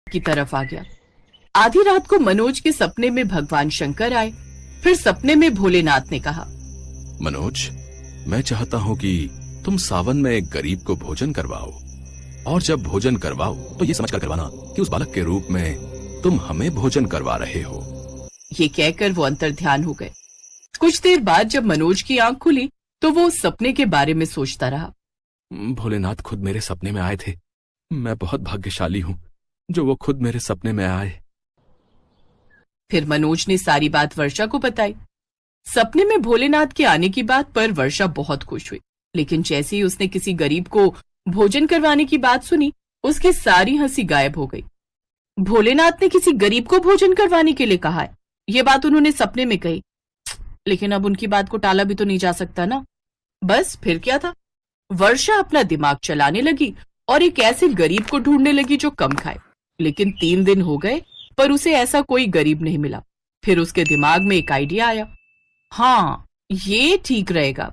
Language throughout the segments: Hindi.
की तरफ आ गया। आधी रात को मनोज के सपने में भगवान शंकर आए। फिर सपने में भोलेनाथ ने कहा, मनोज, मैं चाहता हूँ कि तुम सावन में एक गरीब को भोजन करवाओ, और जब भोजन करवाओ तो ये समझकर करवाना कि उस बालक के रूप में तुम हमें भोजन करवा रहे हो। ये कहकर वो अंतर्ध्यान हो गए। कुछ देर बाद जब मनोज की आंख खुली तो वो उस सपने के बारे में सोचता रहा। भोलेनाथ खुद मेरे सपने में आए थे। मैं बहुत भाग्यशाली हूँ जो वो खुद मेरे सपने में आए। फिर मनोज ने सारी बात वर्षा को बताई। सपने में भोलेनाथ के आने की बात पर वर्षा बहुत खुश हुई, लेकिन जैसे ही उसने किसी गरीब को भोजन करवाने की बात सुनी, उसकी सारी हंसी गायब हो गई। भोलेनाथ ने किसी गरीब को भोजन करवाने के लिए कहा है, ये बात उन्होंने सपने में कही, लेकिन अब उनकी बात को टाला भी तो नहीं जा सकता ना। बस फिर क्या था, वर्षा अपना दिमाग चलाने लगी और एक ऐसे गरीब को ढूंढने लगी जो कम खाए। लेकिन 3 दिन हो गए पर उसे ऐसा कोई गरीब नहीं मिला। फिर उसके दिमाग में एक आइडिया आया। हाँ, ये ठीक रहेगा,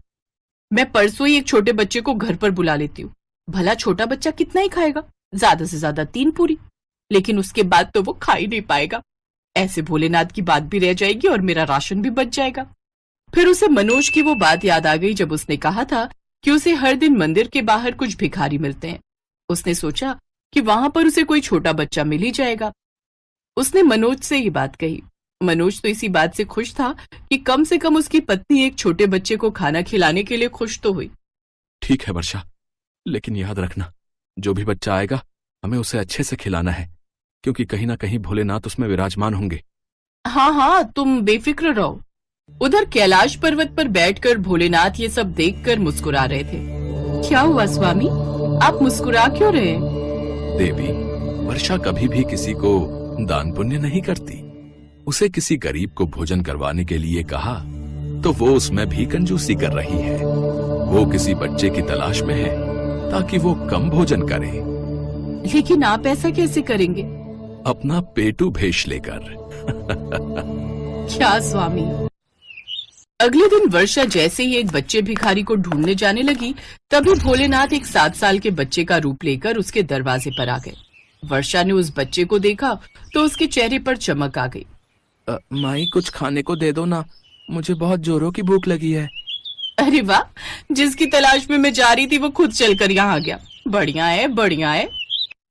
मैं परसों ही एक छोटे बच्चे को घर पर बुला लेती हूँ। भला छोटा बच्चा कितना ही खाएगा, ज्यादा से ज्यादा 3 पूरी, लेकिन उसके बाद तो वो खा ही नहीं पाएगा। ऐसे भोलेनाथ की बात भी रह जाएगी और मेरा राशन भी बच जाएगा। फिर उसे मनोज की वो बात याद आ गई जब उसने कहा था कि उसे हर दिन मंदिर के बाहर कुछ भिखारी मिलते हैं। उसने सोचा कि वहां पर उसे कोई छोटा बच्चा मिल ही जाएगा। उसने मनोज से ये बात कही। मनोज तो इसी बात से खुश था कि कम से कम उसकी पत्नी एक छोटे बच्चे को खाना खिलाने के लिए खुश तो हुई। ठीक है वर्षा, लेकिन याद रखना, जो भी बच्चा आएगा हमें उसे अच्छे से खिलाना है, क्योंकि कहीं ना कहीं भोलेनाथ उसमें विराजमान होंगे। हाँ हाँ, तुम बेफिक्र रहो। उधर कैलाश पर्वत पर बैठकर भोलेनाथ ये सब देखकर मुस्कुरा रहे थे। क्या हुआ स्वामी, आप मुस्कुरा क्यों रहे? देवी, वर्षा कभी भी किसी को दान पुण्य नहीं करती। उसे किसी गरीब को भोजन करवाने के लिए कहा तो वो उसमें भी कंजूसी कर रही है। वो किसी बच्चे की तलाश में है ताकि वो कम भोजन करे। लेकिन आप ऐसा कैसे करेंगे? अपना पेटू भेष लेकर। क्या स्वामी? अगले दिन वर्षा जैसे ही एक बच्चे भिखारी को ढूंढने जाने लगी, तभी भोलेनाथ एक 7 साल के बच्चे का रूप लेकर उसके दरवाजे पर आ गए। वर्षा ने उस बच्चे को देखा तो उसके चेहरे पर चमक आ गई। माई, कुछ खाने को दे दो ना, मुझे बहुत जोरों की भूख लगी है। अरे वाह, जिसकी तलाश में मैं जा रही थी वो खुद चलकर यहाँ आ गया। बढ़िया है, बढ़िया है।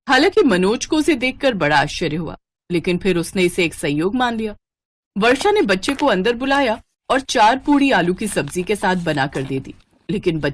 हालांकि मनोज को उसे देखकर बड़ा आश्चर्य हुआ, लेकिन फिर उसने इसे एक संयोग मान लिया। वर्षा ने बच्चे को अंदर बुलाया और 4 पूड़ी आलू की सब्जी के साथ बनाकर दे दी, लेकिन बच्चे